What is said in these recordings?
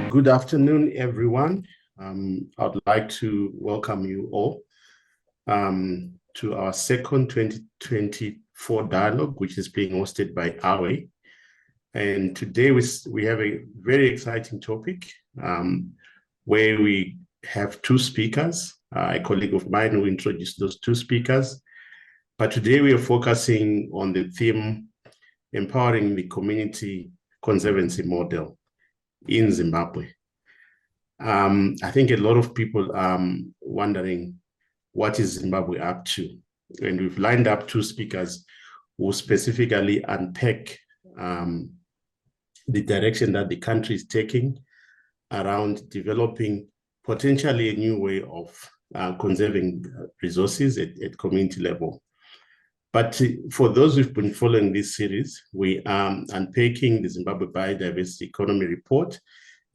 Good afternoon, everyone. I'd like to welcome you all to our second 2024 dialogue, which is being hosted by AWEI. And today we have a very exciting topic where we have two speakers, a colleague of mine who introduced those two speakers. But today we are focusing on the theme, empowering the community conservancy model in Zimbabwe. I think a lot of people are wondering, what is Zimbabwe up to? And we've lined up two speakers who specifically unpack the direction that the country is taking around developing potentially a new way of conserving resources at community level. But for those who've been following this series, we are unpacking the Zimbabwe Biodiversity Economy report.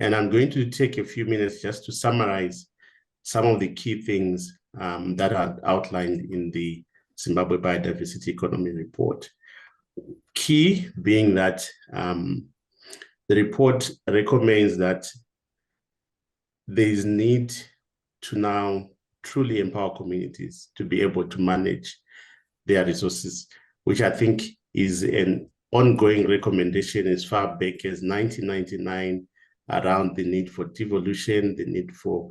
And I'm going to take a few minutes just to summarize some of the key things that are outlined in the Zimbabwe Biodiversity Economy report. Key being that the report recommends that there is need to now truly empower communities to be able to manage their resources, which I think is an ongoing recommendation as far back as 1999 around the need for devolution, the need for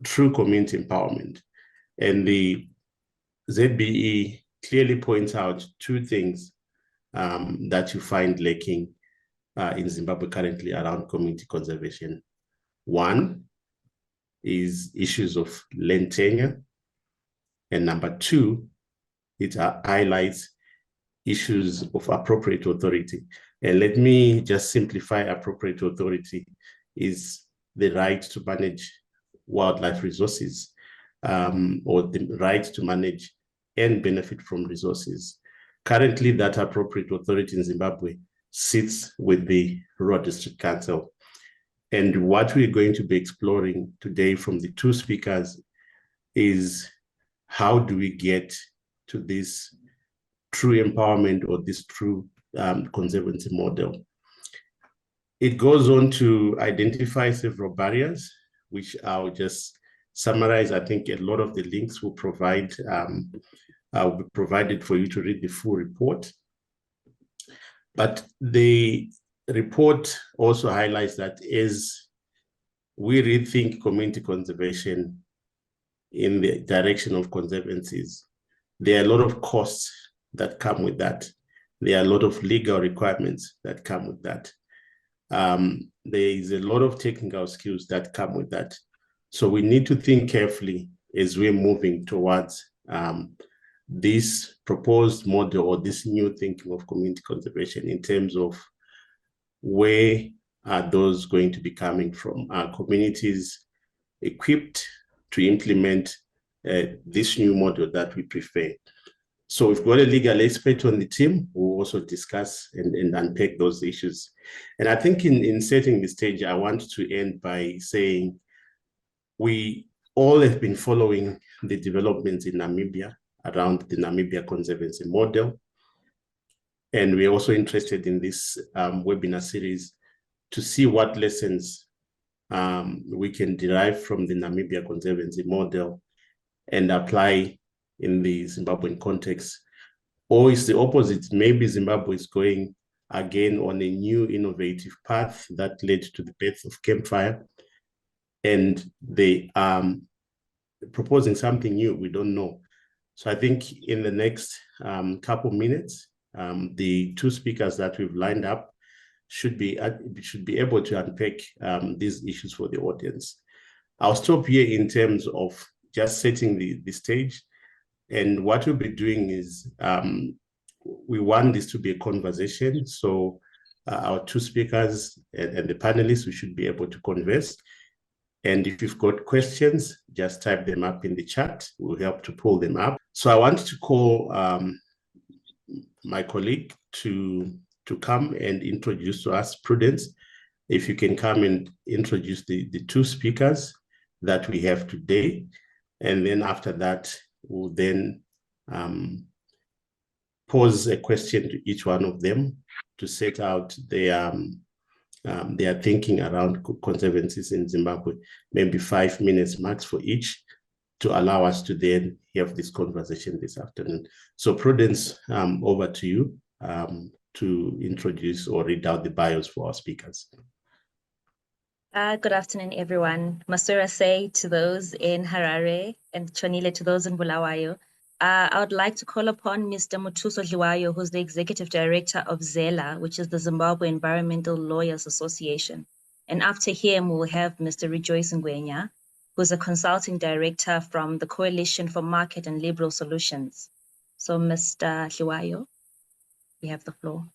true community empowerment. And the ZBE clearly points out two things that you find lacking in Zimbabwe currently around community conservation. One is issues of land tenure. And number two, it highlights issues of appropriate authority. And let me just simplify appropriate authority is the right to manage wildlife resources or the right to manage and benefit from resources. Currently, that appropriate authority in Zimbabwe sits with the Rural District Council. And what we're going to be exploring today from the two speakers is how do we get to this true empowerment or this true conservancy model. It goes on to identify several barriers, which I'll just summarize. I think a lot of the links will be provided for you to read the full report. But the report also highlights that as we rethink community conservation in the direction of conservancies, there are a lot of costs that come with that. There are a lot of legal requirements that come with that. There is a lot of technical skills that come with that. So we need to think carefully as we're moving towards this proposed model or this new thinking of community conservation in terms of where are those going to be coming from? Are communities equipped to implement this new model that we prefer? So we've got a legal expert on the team who will also discuss and unpack those issues. And I think in setting the stage, I want to end by saying we all have been following the developments in Namibia around the Namibia conservancy model. And we're also interested in this webinar series to see what lessons we can derive from the Namibia conservancy model and apply in the Zimbabwean context. Or is the opposite? Maybe Zimbabwe is going again on a new innovative path that led to the birth of Campfire. And they are proposing something new, we don't know. So I think in the next couple minutes, the two speakers that we've lined up should be able to unpack these issues for the audience. I'll stop here in terms of just setting the stage. And what we'll be doing is we want this to be a conversation. So our two speakers and the panelists, we should be able to converse. And if you've got questions, just type them up in the chat. We'll help to pull them up. So I want to call my colleague to come and introduce to us. Prudence, if you can come and introduce the two speakers that we have today. And then after that, we'll then pose a question to each one of them to set out their their thinking around conservancies in Zimbabwe, maybe 5 minutes max for each, to allow us to then have this conversation this afternoon. So Prudence, over to you to introduce or read out the bios for our speakers. Good afternoon, everyone. Masura say to those in Harare and Chonile to those in Bulawayo. I would like to call upon Mr. Muthuso Dliwayo, who's the Executive Director of ZELA, which is the Zimbabwe Environmental Law Association. And after him, we'll have Mr. Rejoice Ngwenya, who's a Consulting Director from the Coalition for Market and Liberal Solutions. So Mr. Dliwayo, you have the floor.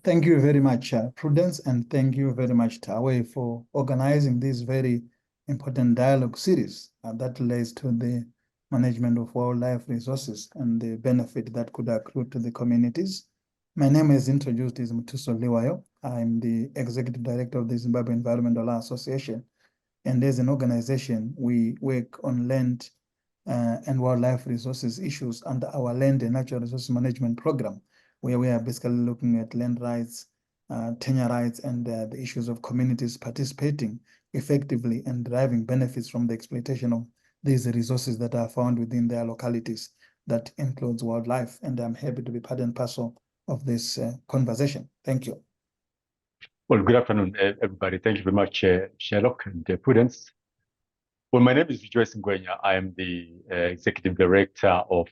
Thank you very much, Prudence, and thank you very much, AWEI, for organizing this very important dialogue series that relates to the management of wildlife resources and the benefit that could accrue to the communities. My name, as introduced, is Muthuso Dliwayo. I'm the Executive Director of the Zimbabwe Environmental Law Association. And as an organization, we work on land and wildlife resources issues under our Land and Natural Resources Management Program, where we are basically looking at land rights, tenure rights, and the issues of communities participating effectively and deriving benefits from the exploitation of these resources that are found within their localities. That includes wildlife, and I'm happy to be part and parcel of this conversation. Thank you. Well, good afternoon, everybody. Thank you very much, Sherlock and Prudence. Well, my name is Rejoice Ngwenya. I am the Executive Director of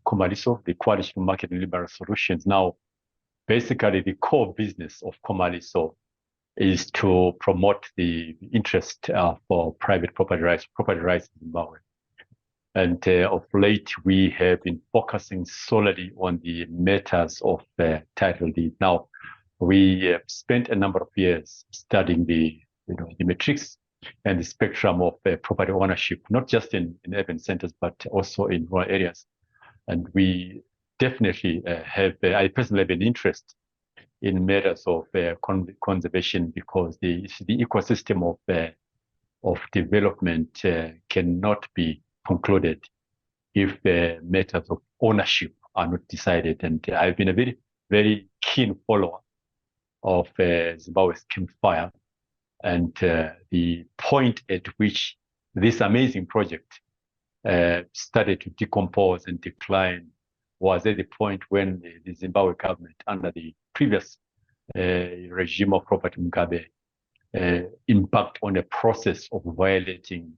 Comaliso, the Coalition for Market and Liberal Solutions. Now, basically, the core business of Comaliso is to promote the interest for private property rights in Zimbabwe. And of late, we have been focusing solely on the matters of title deed. Now, we spent a number of years studying the metrics and the spectrum of property ownership, not just in urban centers, but also in rural areas. And we definitely I personally have an interest in matters of conservation, because the ecosystem of development cannot be concluded if matters of ownership are not decided. And I've been a very, very keen follower of Zimbabwe's campfire, and the point at which this amazing project started to decompose and decline was at the point when the Zimbabwe government, under the previous regime of Robert Mugabe, embarked on a process of violating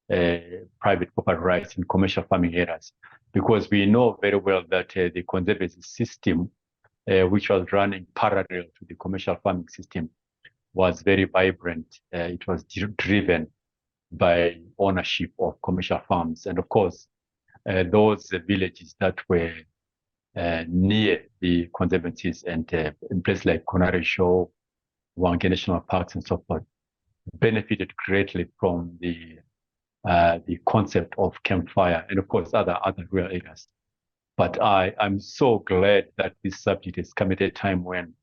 private property rights in commercial farming areas. Because we know very well that the conservancy system, which was running parallel to the commercial farming system, was very vibrant. It was driven by ownership of commercial farms. And of course, those villages that were near the conservancies and in places like Konare Show, Wange National Parks, and so forth, benefited greatly from the concept of campfire, and of course other rural areas. But I'm so glad that this subject has come at a time when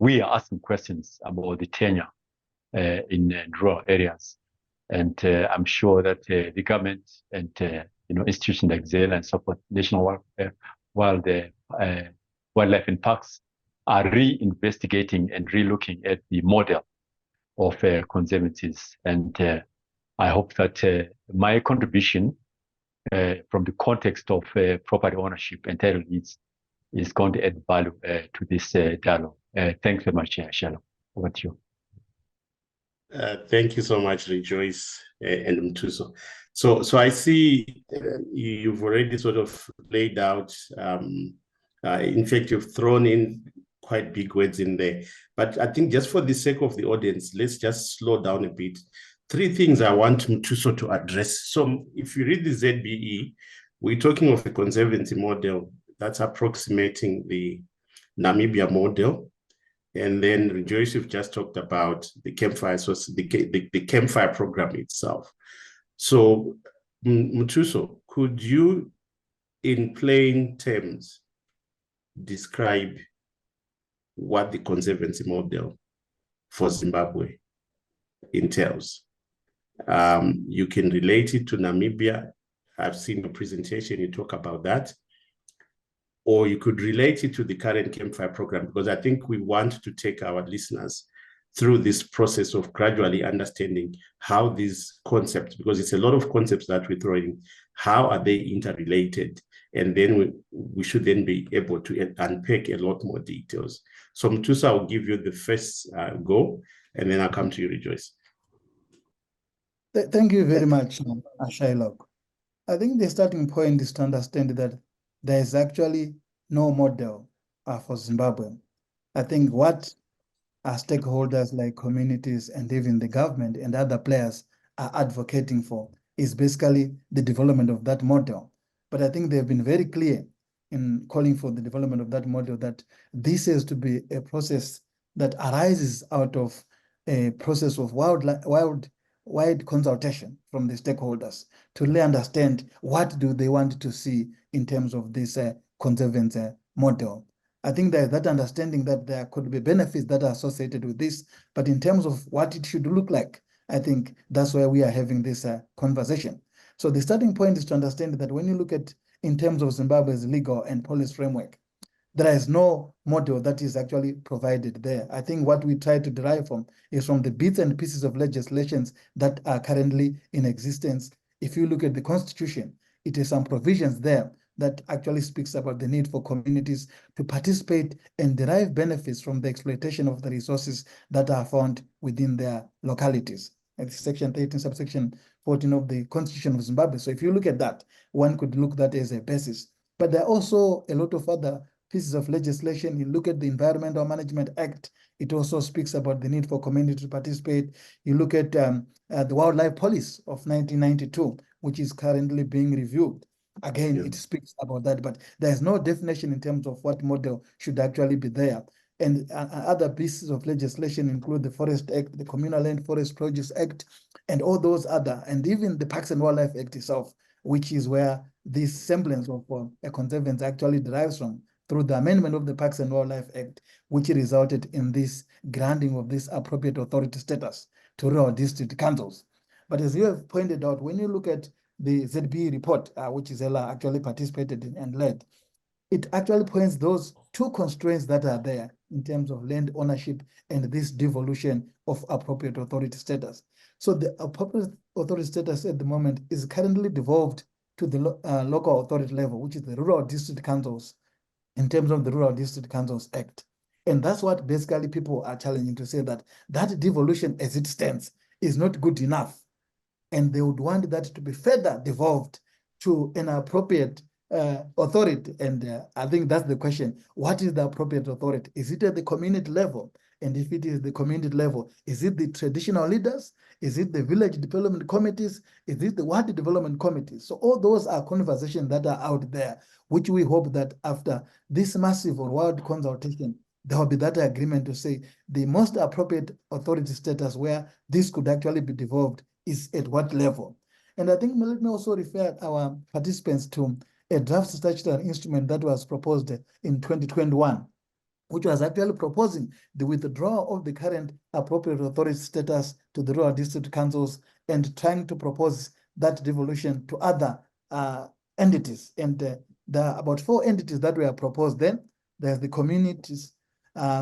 we are asking questions about the tenure in rural areas. And I'm sure that the government and institutions like ZELA and so forth, National Wildlife and Parks, are reinvestigating and relooking at the model of conservancies. And I hope that my contribution from the context of property ownership and title deeds is going to add value to this dialogue. Thanks very much, Shalom. Over to you. Thank you so much, Rejoice and Muthuso. So I see you've already sort of laid out, in fact, you've thrown in quite big words in there. But I think just for the sake of the audience, let's just slow down a bit. 3 things I want Muthuso to address. So if you read the ZBE, we're talking of a conservancy model that's approximating the Namibia model. And then Rejoice, you've just talked about the campfire, so the campfire program itself. So Muthuso, could you, in plain terms, describe what the conservancy model for Zimbabwe entails? You can relate it to Namibia. I've seen your presentation, you talk about that. or you could relate it to the current Campfire program, because I think we want to take our listeners through this process of gradually understanding how these concepts, because it's a lot of concepts that we're throwing, how are they interrelated? And then we should then be able to unpack a lot more details. So Mtusa, I'll give you the first go, and then I'll come to you, Rejoice. Thank you very much, Shylock. I think the starting point is to understand that there is actually no model for Zimbabwe. I think what our stakeholders like communities and even the government and other players are advocating for is basically the development of that model. But I think they've been very clear in calling for the development of that model, that this has to be a process that arises out of a process of wide consultation from the stakeholders to really understand what do they want to see in terms of this conservancy model. I think there's that understanding that there could be benefits that are associated with this, but in terms of what it should look like, I think that's why we are having this conversation. So the starting point is to understand that when you look at in terms of Zimbabwe's legal and policy framework, there is no model that is actually provided there. I think what we try to derive from is from the bits and pieces of legislations that are currently in existence. If you look at the Constitution, it has some provisions there that actually speaks about the need for communities to participate and derive benefits from the exploitation of the resources that are found within their localities. It's Section 13, subsection 14 of the Constitution of Zimbabwe. So if you look at that, one could look at that as a basis. But there are also a lot of other pieces of legislation. You look at the Environmental Management Act, it also speaks about the need for community to participate. You look at the Wildlife Policy of 1992, which is currently being reviewed. Again, It speaks about that, but there's no definition in terms of what model should actually be there. And other pieces of legislation include the Forest Act, the Communal Land Forest Produce Act, and all those other, and even the Parks and Wildlife Act itself, which is where this semblance of a conservancy actually derives from, through the amendment of the Parks and Wildlife Act, which resulted in this granting of this appropriate authority status to rural district councils. But as you have pointed out, when you look at the ZBE report, which Zella actually participated in and led, it actually points those two constraints that are there in terms of land ownership and this devolution of appropriate authority status. So the appropriate authority status at the moment is currently devolved to the local authority level, which is the rural district councils, in terms of the Rural District Councils Act. And that's what basically people are challenging, to say that that devolution as it stands is not good enough. And they would want that to be further devolved to an appropriate authority. And I think that's the question. What is the appropriate authority? Is it at the community level? And if it is the community level, is it the traditional leaders? Is it the village development committees? Is it the ward development committees? So all those are conversations that are out there, which we hope that after this massive or wide consultation, there will be that agreement to say the most appropriate authority status where this could actually be devolved is at what level. And I think let me also refer our participants to a draft statutory instrument that was proposed in 2021, which was actually proposing the withdrawal of the current appropriate authority status to the rural district councils and trying to propose that devolution to other entities. And there are about 4 entities that were proposed then. There's the communities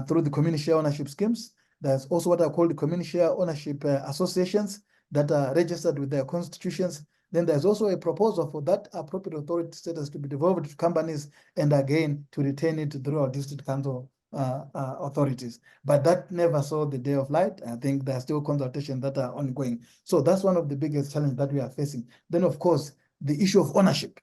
through the community share ownership schemes. There's also what are called the community share ownership associations that are registered with their constitutions. Then there's also a proposal for that appropriate authority status to be devolved to companies and again to retain it to the rural district council authorities. But that never saw the day of light. I think there are still consultations that are ongoing. So that's one of the biggest challenges that we are facing. Then, of course, the issue of ownership.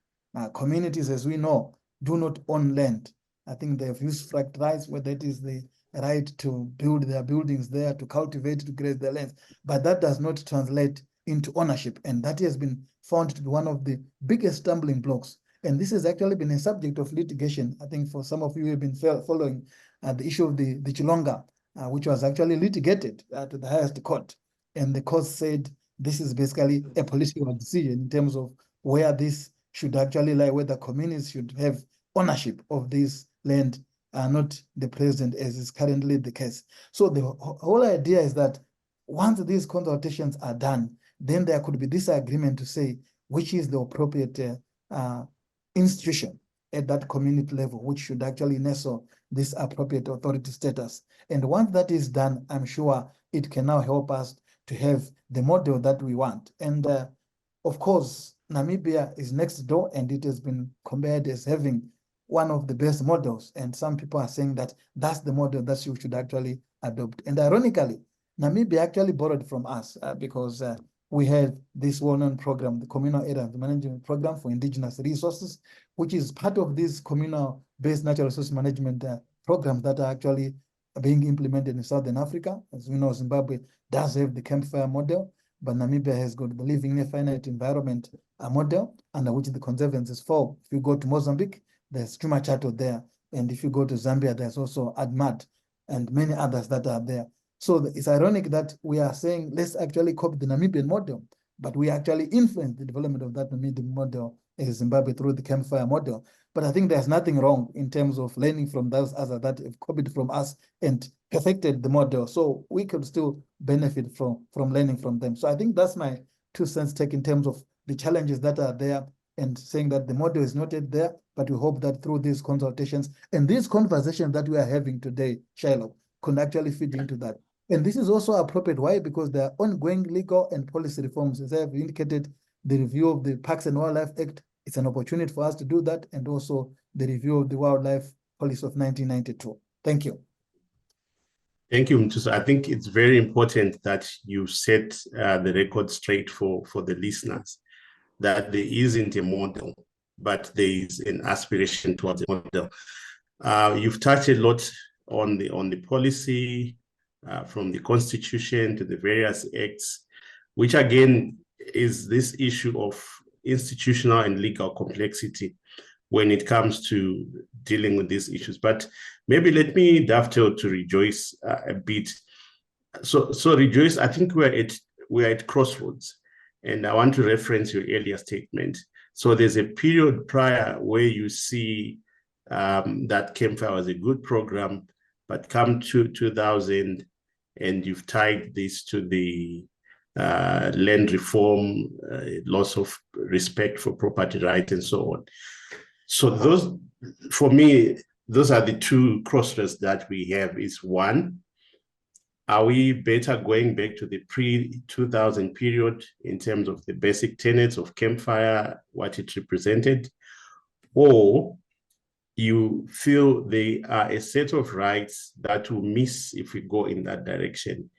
Communities, as we know, do not own land. I think they've used fract rights, whether it is the right to build their buildings there, to cultivate, to graze their lands. But that does not translate into ownership. And that has been found to be one of the biggest stumbling blocks. And this has actually been a subject of litigation. I think for some of you who have been following the issue of the Chilonga, which was actually litigated to the highest court. And the court said this is basically a political decision in terms of where this should actually lie, whether communities should have ownership of this land, not the president, as is currently the case. So the whole idea is that once these consultations are done, then there could be this agreement to say which is the appropriate institution at that community level, which should actually nestle this appropriate authority status. And once that is done, I'm sure it can now help us to have the model that we want. And of course, Namibia is next door, and it has been compared as having one of the best models. And some people are saying that that's the model that you should actually adopt. And ironically, Namibia actually borrowed from us because we had this well-known program, the Communal Area Management Program for Indigenous Resources, which is part of these communal-based natural resource management programs that are actually being implemented in Southern Africa. As we know, Zimbabwe does have the campfire model, but Namibia has got the living in a finite environment model, under which the conservancies fall. If you go to Mozambique, there's Chumachato there. And if you go to Zambia, there's also ADMAT and many others that are there. So it's ironic that we are saying, let's actually copy the Namibian model, but we actually influence the development of that Namibian model in Zimbabwe through the campfire model. But I think there's nothing wrong in terms of learning from those others that have copied from us and perfected the model. So we could still benefit from learning from them. So I think that's my 2 cents take in terms of the challenges that are there, and saying that the model is not yet there, but we hope that through these consultations and these conversations that we are having today, Shiloh, can actually fit into that. And this is also appropriate. Why? Because there are ongoing legal and policy reforms. As I have indicated, the review of the Parks and Wildlife Act, it's an opportunity for us to do that, and also the review of the Wildlife Policy of 1992. Thank you. Thank you, Mtuso. I think it's very important that you set the record straight for the listeners, that there isn't a model, but there is an aspiration towards a model. You've touched a lot on the policy, from the Constitution to the various acts, which again is this issue of institutional and legal complexity when it comes to dealing with these issues. But maybe let me dovetail to Rejoice a bit. So Rejoice, I think we're at crossroads, and I want to reference your earlier statement. So there's a period prior where you see that campfire was a good program, but come to 2000, and you've tied this to the land reform, loss of respect for property rights, and so on. So those, for me, those are the 2 crossroads that we have. Is one, are we better going back to the pre-2000 period in terms of the basic tenets of campfire, what it represented, or you feel there are a set of rights that will miss if we go in that direction,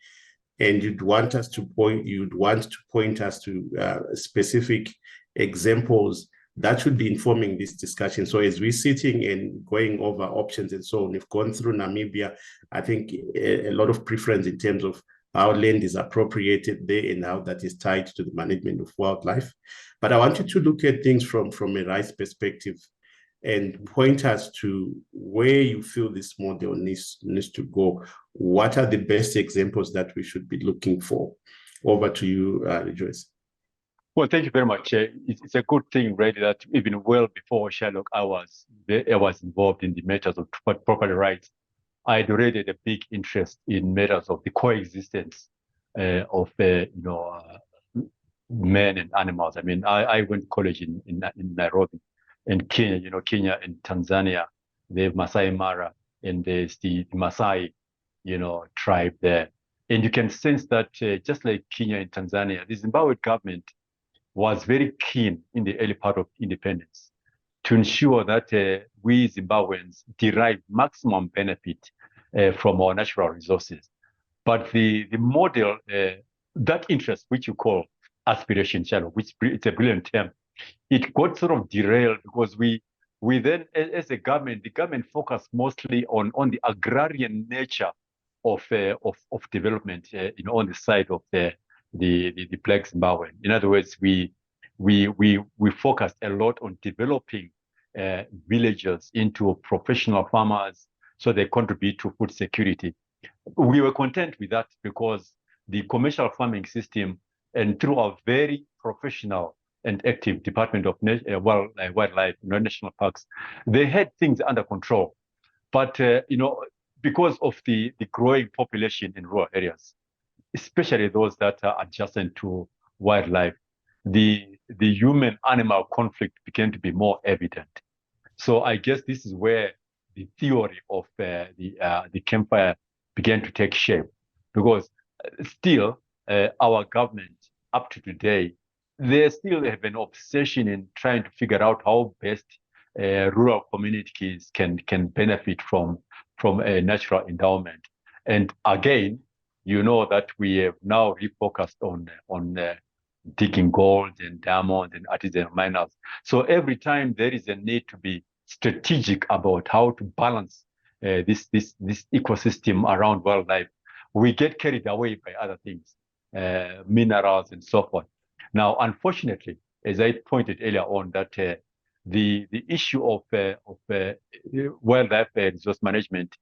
and you'd want to point us to specific examples that should be informing this discussion. So as we're sitting and going over options and so on, we've gone through Namibia, I think a lot of preference in terms of how land is appropriated there and how that is tied to the management of wildlife. But I want you to look at things from a rights perspective and point us to where you feel this model needs to go. What are the best examples that we should be looking for? Over to you, Rejoice. Well, thank you very much. It's a good thing, really, that even well before Sherlock, I was involved in the matters of property rights. I had already had a big interest in matters of the coexistence of men and animals. I mean, I went to college in Nairobi, and Kenya. Kenya and Tanzania, they have Masai Mara, and there's the Masai, tribe there. And you can sense that just like Kenya and Tanzania, the Zimbabwe government was very keen in the early part of independence to ensure that we Zimbabweans derive maximum benefit from our natural resources. But the model, that interest, which you call aspiration channel, which it's a brilliant term, it got sort of derailed because we then, as a government, the government focused mostly on the agrarian nature of development, on the side of the Black Zimbabwean. In other words, we focused a lot on developing villagers into professional farmers so they contribute to food security. We were content with that because the commercial farming system, and through our very professional and active Department of Wildlife, national parks, they had things under control. But because of the growing population in rural areas, especially those that are adjacent to wildlife, the human-animal conflict began to be more evident. So I guess this is where the theory of the campfire began to take shape, because still our government up to today, they still have an obsession in trying to figure out how best rural communities can benefit from a natural endowment. And again, you know that we have now refocused on digging gold and diamond and artisanal miners. So every time there is a need to be strategic about how to balance this ecosystem around wildlife, we get carried away by other things, minerals and so forth. Now, unfortunately, as I pointed earlier on, that the issue of wildlife resource management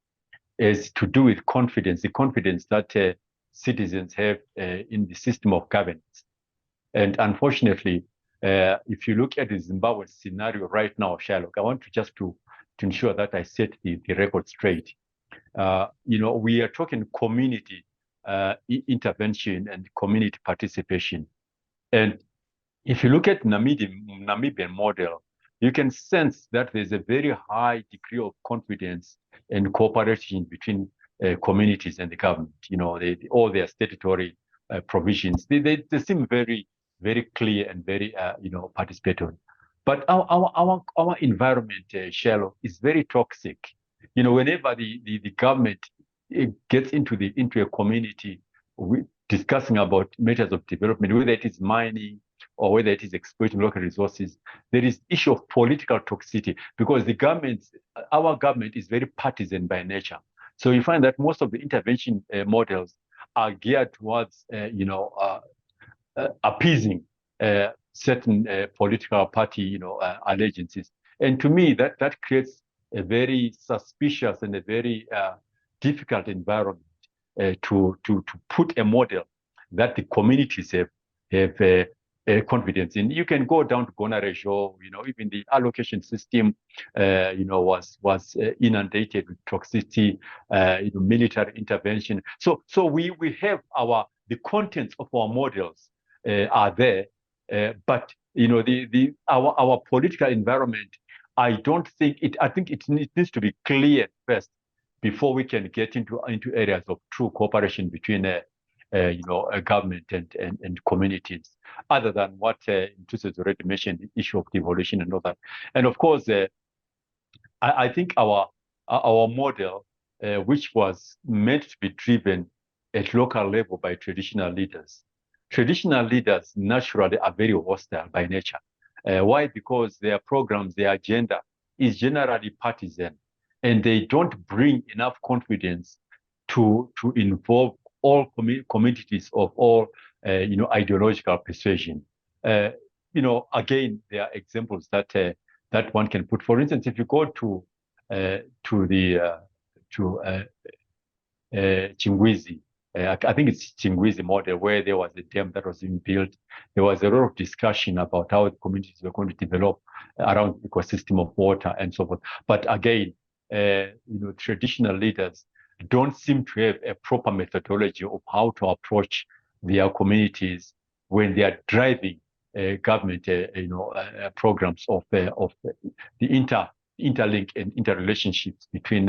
is to do with confidence, the confidence that citizens have in the system of governance. And unfortunately, if you look at the Zimbabwe scenario right now, Sherlock, I want to just to ensure that I set the record straight. We are talking community intervention and community participation. And if you look at Namibian model, you can sense that there's a very high degree of confidence and cooperation between communities and the government. All their statutory provisions, they seem very, very clear and very, participatory. But our environment, Sherlock, is very toxic. Whenever the government gets into a community discussing about matters of development, whether it is mining or whether it is exploiting local resources, there is issue of political toxicity, because our government is very partisan by nature. So you find that most of the intervention models are geared towards, appeasing certain political party, allegiances. And to me, that creates a very suspicious and a very difficult environment to put a model that the communities have confidence in. You can go down to Gona Region, even the allocation system, was inundated with toxicity, military intervention. So we have the contents of our models are there, but our political environment, I think it needs to be clear first before we can get into areas of true cooperation between a government and communities, other than what Mtuso has already mentioned, the issue of devolution and all that. And of course, I think our model, which was meant to be driven at local level by traditional leaders naturally are very hostile by nature. Why? Because their programs, their agenda is generally partisan, and they don't bring enough confidence to involve all communities of all ideological persuasion. Again, there are examples that one can put. For instance, if you go to Chingwizi, I think it's Chingwizi model, where there was a dam that was being built. There was a lot of discussion about how the communities were going to develop around ecosystem of water and so forth. But again, traditional leaders don't seem to have a proper methodology of how to approach their communities when they are driving government, programs of the interlink and interrelationships between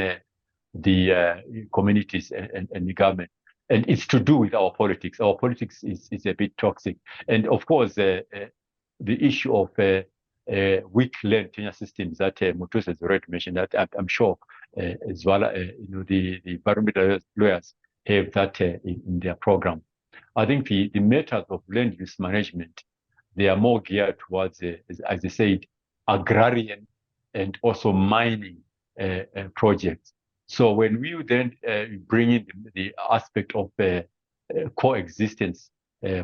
the communities and the government. And it's to do with our politics. Our politics is a bit toxic. And of course, the issue of weak land tenure systems that Mtuso has already mentioned, that I'm sure as well, the environmental lawyers have that in their program. I think the methods of land use management, they are more geared towards, as I said, agrarian and also mining projects. So when we then bring in the aspect of coexistence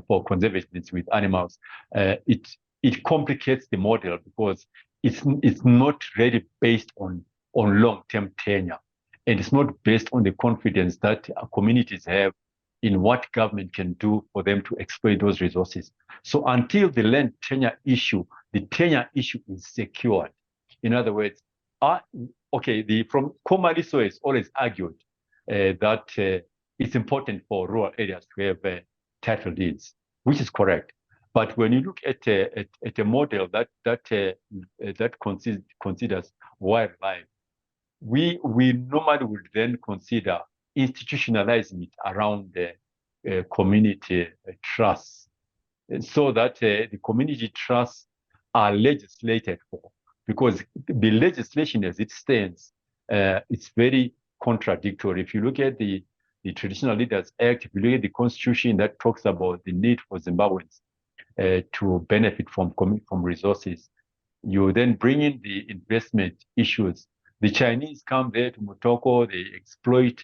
for conservationists with animals, it complicates the model, because it's not really based on long-term tenure, and it's not based on the confidence that communities have in what government can do for them to exploit those resources. So until the land tenure issue, the tenure issue is secured. In other words, from Komaliso has always argued that it's important for rural areas to have title deeds, which is correct. But when you look at a model that considers wildlife, we normally would then consider institutionalizing it around the community trusts, so that the community trusts are legislated for. Because the legislation as it stands, it's very contradictory. If you look at the Traditional Leaders Act, if you look at the Constitution that talks about the need for Zimbabweans to benefit from resources, you then bring in the investment issues. The Chinese come there to Mutoko, they exploit,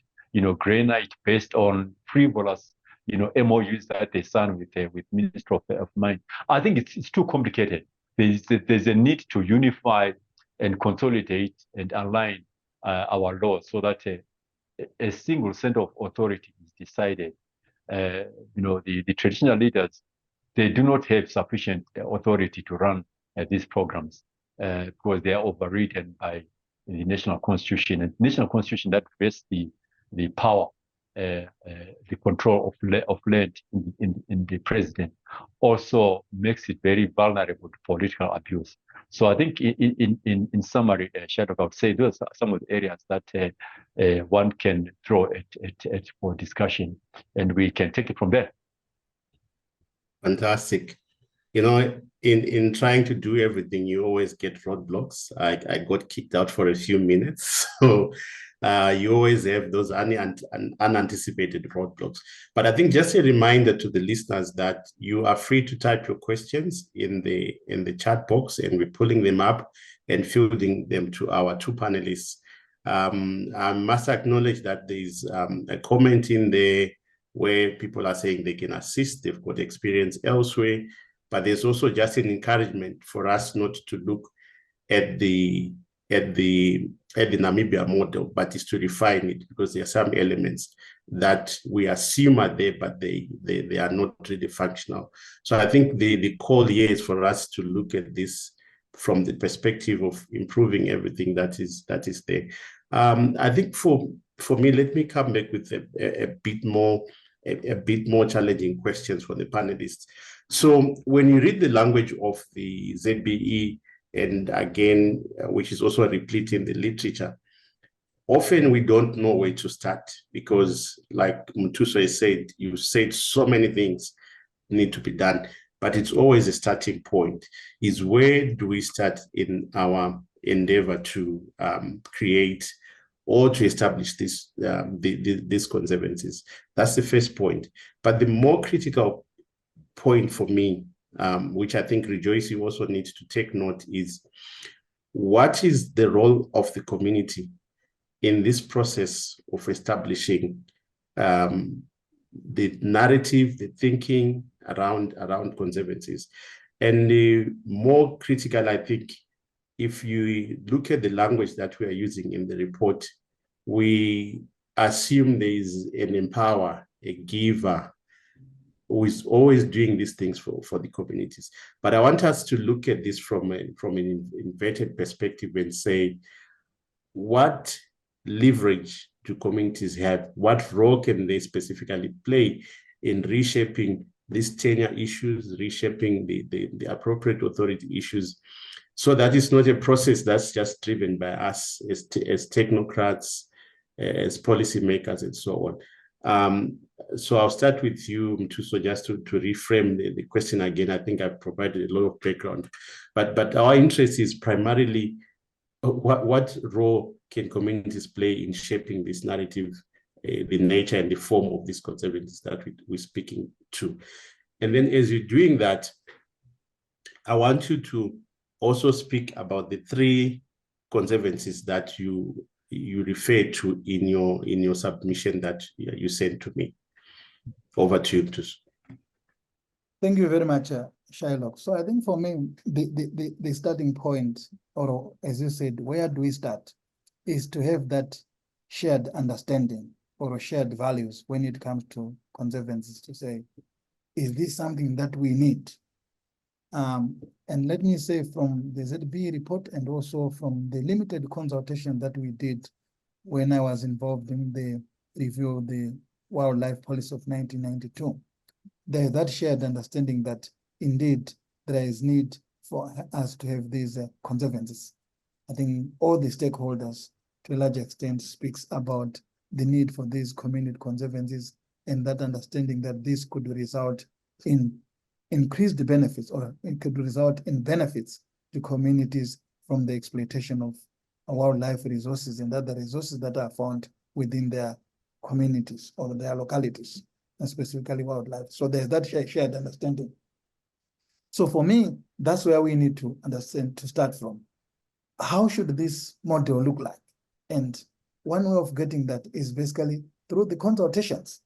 granite based on frivolous, MOUs that they sign with Minister of Mines. I think it's too complicated. There's a need to unify and consolidate and align our laws so that a single center of authority is decided. The traditional leaders, they do not have sufficient authority to run these programs because they are overridden by the national constitution, and national constitution that vests the power, the control of land in the president, also makes it very vulnerable to political abuse. So I think in summary, Shadow, I would say those are some of the areas that one can throw at for discussion, and we can take it from there. Fantastic. In trying to do everything, you always get roadblocks. I got kicked out for a few minutes, so you always have those unanticipated roadblocks. But I think just a reminder to the listeners that you are free to type your questions in the chat box, and we're pulling them up and fielding them to our two panelists. I must acknowledge that there's a comment in there where people are saying they can assist, they've got experience elsewhere, but there's also just an encouragement for us not to look at the Namibia model, but is to refine it, because there are some elements that we assume are there, but they are not really functional. So I think the call here is for us to look at this from the perspective of improving everything that is there. I think for me, let me come back with a bit more challenging questions for the panelists. So when you read the language of the ZBE, and again, which is also replete in the literature, often we don't know where to start, because like Mtuso has said, you said so many things need to be done, but it's always a starting point, is where do we start in our endeavor to create or to establish these conservancies. That's the first point. But the more critical point for me, which I think Rejoice also needs to take note, is what is the role of the community in this process of establishing the narrative, the thinking around conservancies. And the more critical, I think, if you look at the language that we are using in the report, we assume there is an empower, a giver, who is always doing these things for the communities. But I want us to look at this from an inverted perspective and say, what leverage do communities have? What role can they specifically play in reshaping these tenure issues, reshaping the appropriate authority issues, so that it's not a process that's just driven by us as technocrats, as policymakers, and so on. So I'll start with you, Mtuso, just to reframe the question again. I think I've provided a lot of background, but our interest is primarily what role can communities play in shaping this narrative, the nature and the form of these conservancies that we're speaking to. And then as you're doing that, I want you to also speak about the three conservancies that you refer to in your submission that you sent to me. Over to you, Mtuso. Thank you very much, Shylock. So I think for me, the starting point, or as you said, where do we start, is to have that shared understanding or shared values when it comes to conservancies, to say, is this something that we need? And let me say, from the ZB report and also from the limited consultation that we did when I was involved in the review of the Wildlife Policy of 1992, there's that shared understanding that indeed there is need for us to have these conservancies. I think all the stakeholders to a large extent speaks about the need for these community conservancies and that understanding that this could result in increased benefits, or it could result in benefits to communities from the exploitation of wildlife resources and other resources that are found within their communities or their localities, and specifically wildlife. So there's that shared understanding. So for me, that's where we need to understand, to start from. How should this model look like? And one way of getting that is basically through the consultations.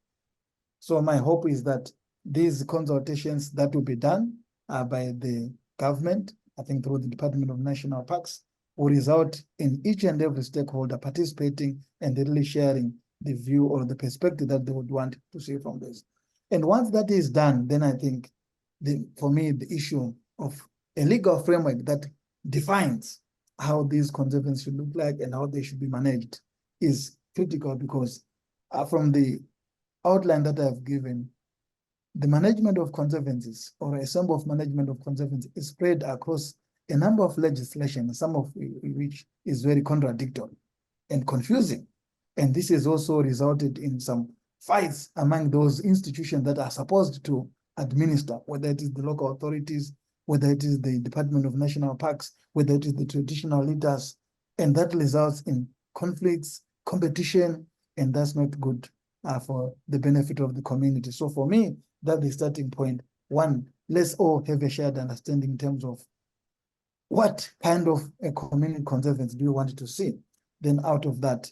So my hope is that these consultations that will be done by the government, I think through the Department of National Parks, will result in each and every stakeholder participating and really sharing the view or the perspective that they would want to see from this. And once that is done, then I think for me, the issue of a legal framework that defines how these conservancies should look like and how they should be managed is critical, because from the outline that I've given, the management of conservancies, or a sample of management of conservancies, is spread across a number of legislation, some of which is very contradictory and confusing. And this has also resulted in some fights among those institutions that are supposed to administer, whether it is the local authorities, whether it is the Department of National Parks, whether it is the traditional leaders, and that results in conflicts, competition, and that's not good for the benefit of the community. So for me, that's the starting point. One, let's all have a shared understanding in terms of what kind of a community conservancy do you want to see? Then out of that,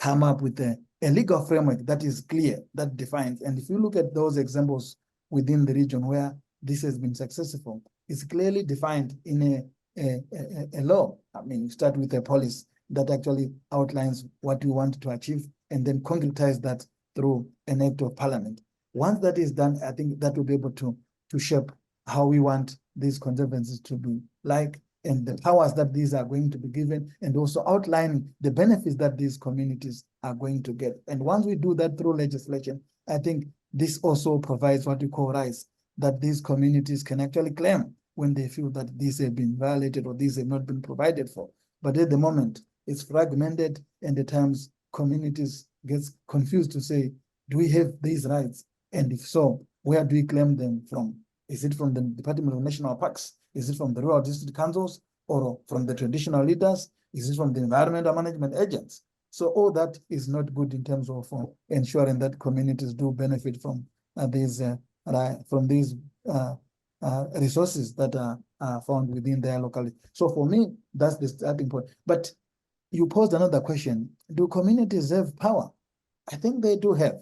come up with a legal framework that is clear, that defines. And if you look at those examples within the region where this has been successful, it's clearly defined in a law. I mean, you start with a policy that actually outlines what you want to achieve and then concretize that through an act of parliament. Once that is done, I think that will be able to shape how we want these conservancies to be like, and the powers that these are going to be given, and also outlining the benefits that these communities are going to get. And once we do that through legislation, I think this also provides what we call rights that these communities can actually claim when they feel that these have been violated or these have not been provided for. But at the moment, it's fragmented, and at times communities get confused to say, do we have these rights? And if so, where do we claim them from? Is it from the Department of National Parks? Is it from the rural district councils, or from the traditional leaders? Is it from the environmental management agents? So all that is not good in terms of ensuring that communities do benefit from these resources that are found within their locality. So for me, that's the starting point. But you posed another question: do communities have power? I think they do have,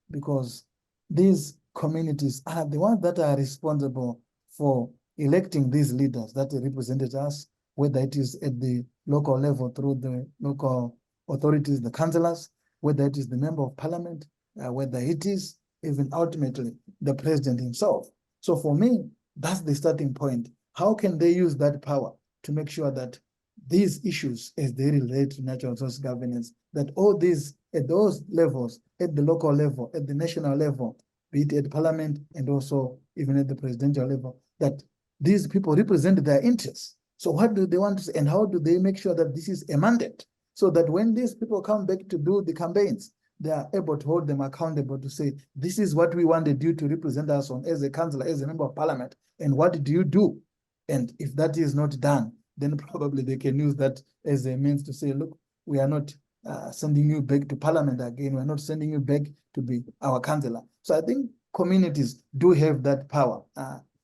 because these communities are the ones that are responsible for electing these leaders that represented us, whether it is at the local level through the local authorities, the councillors, whether it is the member of parliament, whether it is even ultimately the president himself. So for me, that's the starting point. How can they use that power to make sure that these issues, as they relate to natural resource governance, that all these at those levels, at the local level, at the national level, be it at parliament and also even at the presidential level, that these people represent their interests. So what do they want to say, and how do they make sure that this is a mandate, so that when these people come back to do the campaigns, they are able to hold them accountable to say, this is what we wanted you to represent us on as a councillor, as a member of parliament, and what do you do? And if that is not done, then probably they can use that as a means to say, look, we are not sending you back to parliament again. We're not sending you back to be our councillor. So I think communities do have that power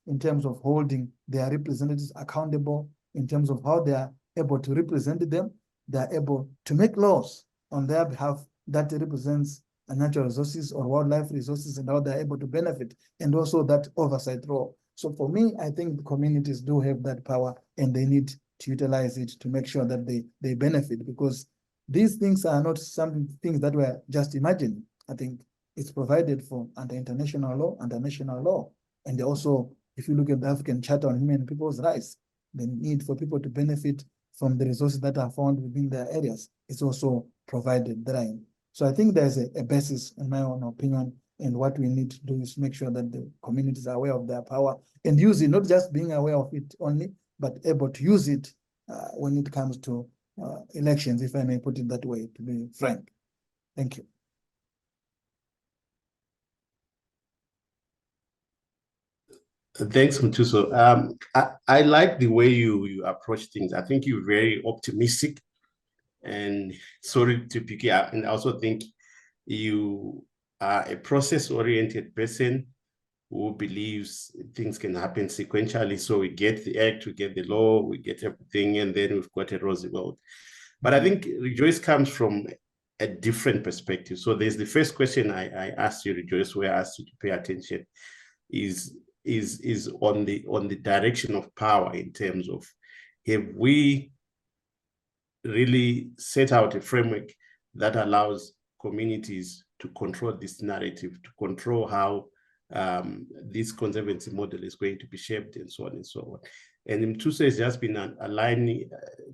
in terms of holding their representatives accountable, in terms of how they are able to represent them. They are able to make laws on their behalf that represents natural resources or wildlife resources, and how they're able to benefit, and also that oversight role. So for me, I think the communities do have that power, and they need to utilize it to make sure that they benefit, because these things are not some things that we're just imagining. I think it's provided for under international law, under national law. And also, if you look at the African Charter on Human and People's Rights, the need for people to benefit from the resources that are found within their areas is also provided therein. So I think there's a basis, in my own opinion, And what we need to do is make sure that the communities are aware of their power and use it, not just being aware of it only, but able to use it when it comes to elections, if I may put it that way, to be frank. Thank you. Thanks, Mtuso. I like the way you approach things. I think you're very optimistic, and sorry to pick you up. And I also think you are a process-oriented person who believes things can happen sequentially. So we get the act, we get the law, we get everything, and then we've got a rosy world. But I think Rejoice comes from a different perspective. So there's the first question I asked you, Rejoice, where I asked you to pay attention, is on the direction of power, in terms of, have we really set out a framework that allows communities to control this narrative, to control how this conservancy model is going to be shaped, and so on and so on. And Mtuso has just been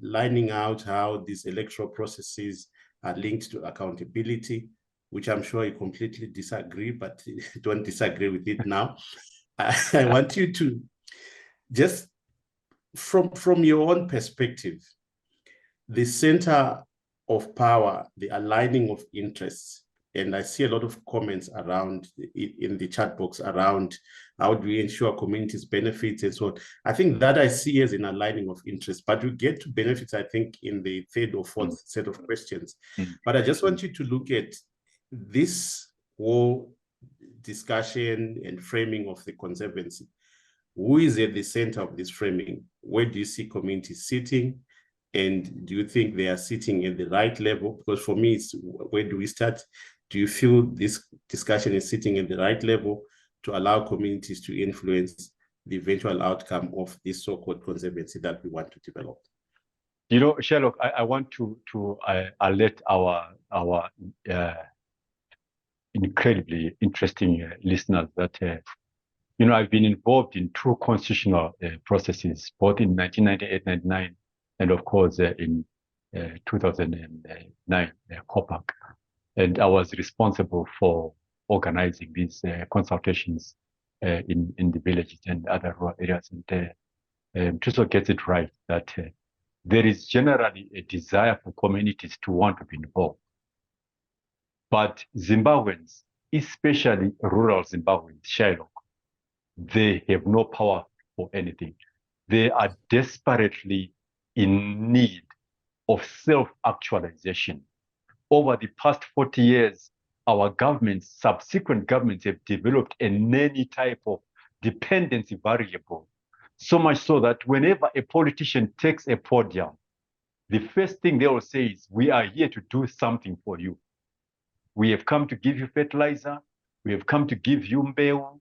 lining out how these electoral processes are linked to accountability, which I'm sure you completely disagree, but don't disagree with it now. I want you to just, from your own perspective, the center of power, the aligning of interests, and I see a lot of comments around in the chat box around how do we ensure communities benefits and so on. I think that I see as an aligning of interests, but we get to benefits, I think, in the third or fourth set of questions. But I just want you to look at this whole discussion and framing of the conservancy. Who is at the center of this framing? Where do you see communities sitting? And do you think they are sitting at the right level? Because for me, it's where do we start? Do you feel this discussion is sitting at the right level to allow communities to influence the eventual outcome of this so-called conservancy that we want to develop? You know, Sherlock, I want to alert our incredibly interesting listeners that, you know, I've been involved in two constitutional processes, both in 1998-99 and, of course, in 2009, COPAC. And I was responsible for organizing these consultations in the villages and other rural areas. And Mtuso gets it right that there is generally a desire for communities to want to be involved. But Zimbabweans, especially rural Zimbabweans, Sherlock, they have no power for anything. They are desperately in need of self-actualization. Over the past 40 years, our governments, subsequent governments, have developed a nanny type of dependency variable. So much so that whenever a politician takes a podium, the first thing they will say is, we are here to do something for you. We have come to give you fertilizer. We have come to give you mbeu.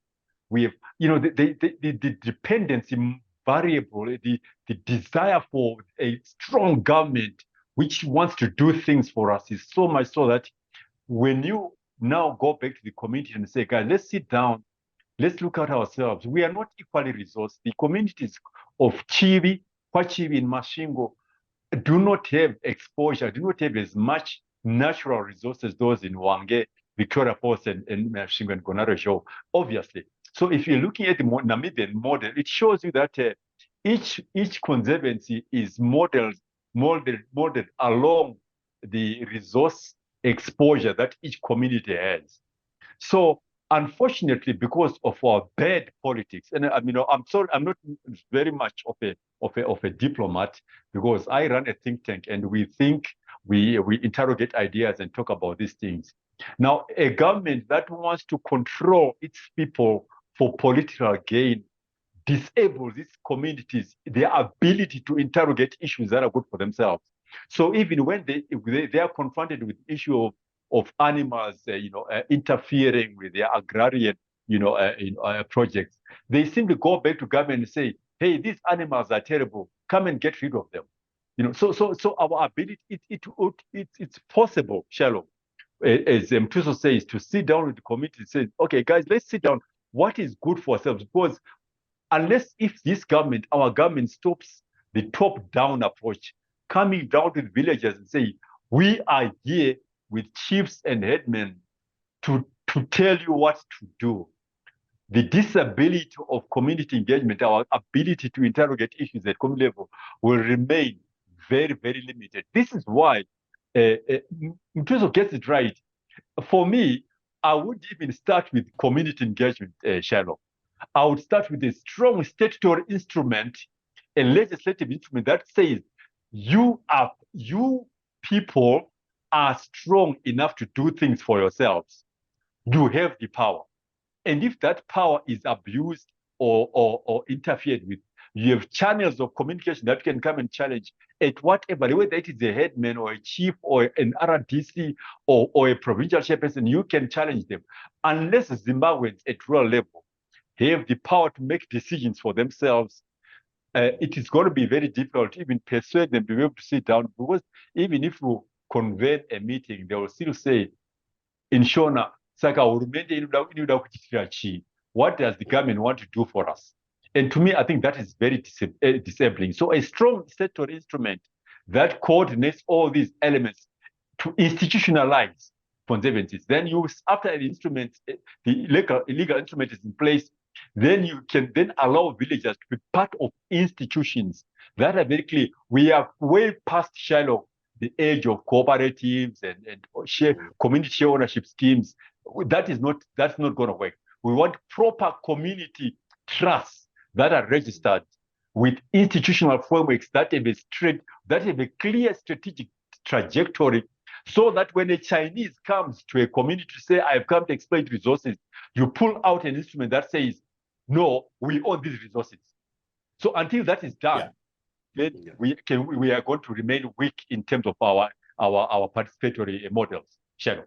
We have, you know, the dependency variable, the desire for a strong government which wants to do things for us is so much so that when you now go back to the community and say, guys, let's sit down, let's look at ourselves. We are not equally resourced. The communities of Chibi, Kwachibi, and Mashingo do not have exposure, do not have as much natural resources those in Wange, Victoria Falls, and Mashingo and Gonaro, obviously. So if you're looking at the Namibian model, it shows you that each conservancy is modeled along the resource exposure that each community has. So unfortunately, because of our bad politics, and I mean, I'm sorry, I'm not very much of a diplomat, because I run a think tank and we think, we interrogate ideas and talk about these things. Now, a government that wants to control its people for political gain disables these communities, their ability to interrogate issues that are good for themselves. So even when they are confronted with the issue of animals, interfering with their agrarian, projects, they simply go back to government and say, "Hey, these animals are terrible. Come and get rid of them." So our ability, it's possible, Sherlock, as Mtuso says, to sit down with the community and say, "Okay, guys, let's sit down. What is good for ourselves?" Because unless if this government, our government, stops the top-down approach, coming down to the villagers and say, "We are here with chiefs and headmen to to tell you what to do. The disability of community engagement, our ability to interrogate issues at community level, will remain very, very limited. This is why Mtuso gets it right. For me, I would even start with community engagement, Shalom. I would start with a strong statutory instrument, a legislative instrument that says you people are strong enough to do things for yourselves. You have the power. And if that power is abused or interfered with, you have channels of communication that can come and challenge at whatever, whether it is a headman or a chief or an RDC or a provincial chairperson, you can challenge them. Unless Zimbabweans at rural level have the power to make decisions for themselves, it is going to be very difficult to even persuade them to be able to sit down, because even if you convene a meeting, they will still say, in Shona, what does the government want to do for us? And to me, I think that is very disabling. So a strong statutory instrument that coordinates all these elements to institutionalize conservancies. Then you, after an instrument, the legal instrument is in place, then you can then allow villagers to be part of institutions that are very clear. We are way past shallow the age of cooperatives and community share ownership schemes. That's not going to work. We want proper community trusts that are registered with institutional frameworks that have a clear strategic trajectory, so that when a Chinese comes to a community to say, I've come to exploit resources, you pull out an instrument that says, no, we own these resources. So until that is done, then we are going to remain weak in terms of our participatory models. Shadow.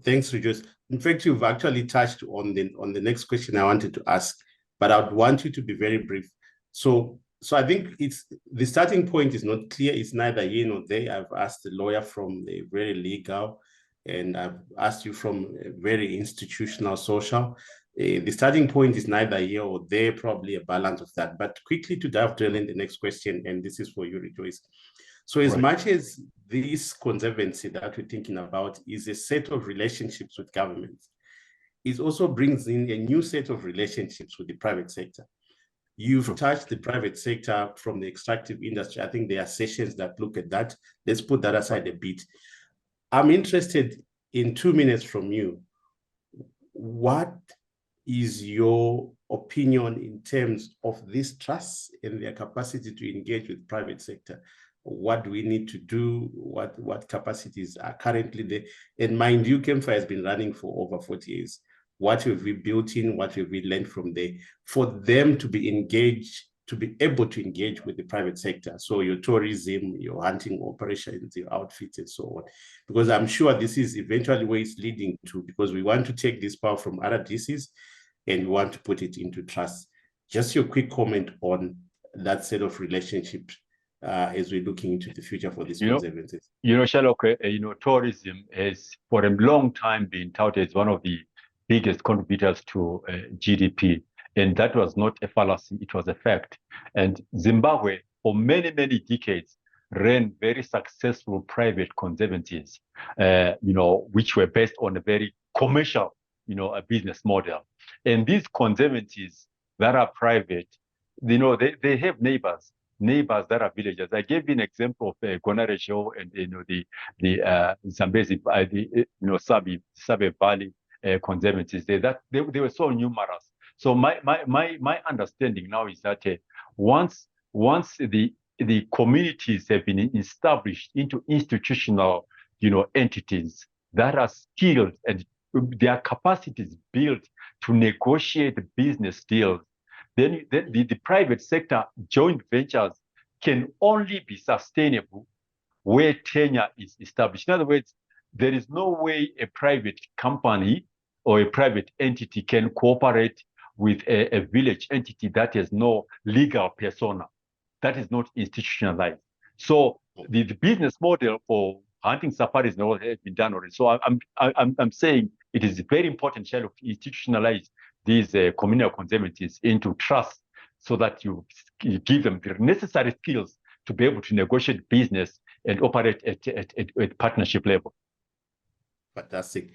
Thanks, Rejoice. In fact, you've actually touched on the next question I wanted to ask, but I would want you to be very brief. So I think it's the starting point is not clear. It's neither here nor there. I've asked the lawyer from the very legal, and I've asked you from a very institutional social. The starting point is neither here or there, probably a balance of that. But quickly to dovetail in the next question, and this is for you, Rejoice. So as much as this conservancy that we're thinking about is a set of relationships with governments, it also brings in a new set of relationships with the private sector. You've touched the private sector from the extractive industry. I think there are sessions that look at that. Let's put that aside a bit. I'm interested in 2 minutes from you. What is your opinion in terms of these trusts and their capacity to engage with private sector? What do we need to do? What capacities are currently there? And mind you, CAMFA has been running for over 40 years. What have we built in? What have we learned from there for them to be engaged, to be able to engage with the private sector? So your tourism, your hunting operations, your outfits, and so on. Because I'm sure this is eventually where it's leading to, because we want to take this power from other DCs and we want to put it into trust. Just your quick comment on that set of relationships as we're looking into the future for these conservancies. Sherlock, tourism has for a long time been touted as one of the biggest contributors to GDP. And that was not a fallacy, it was a fact. And Zimbabwe, for many, many decades, ran very successful private conservancies, which were based on a very commercial, business model. And these conservancies that are private, they have neighbors that are villagers. I gave you an example of Gonarejo and the Zambezi, Sabe Valley conservancies. They were so numerous. So my understanding now is that once the communities have been established into institutional entities that are skilled and their capacities built to negotiate business deals, then the private sector joint ventures can only be sustainable where tenure is established. In other words, there is no way a private company or a private entity can cooperate with a village entity that has no legal persona, that is not institutionalized. So the business model for hunting safaris has been done already. So I'm saying it is very important to institutionalize these communal conservancies into trust, so that you give them the necessary skills to be able to negotiate business and operate at partnership level. Fantastic.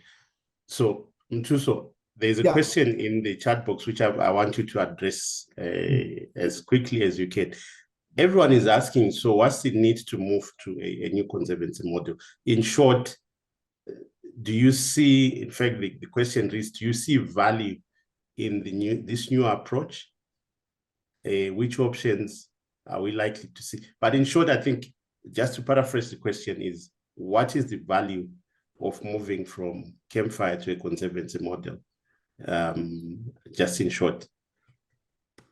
So, Mtuso, there's a question in the chat box which I want you to address as quickly as you can. Everyone is asking, so what's the need to move to a new conservancy model? In short, do you see, in fact, the question is, do you see value in this new approach? Which options are we likely to see? But in short, I think, just to paraphrase the question is, what is the value of moving from campfire to a conservancy model? Just in short.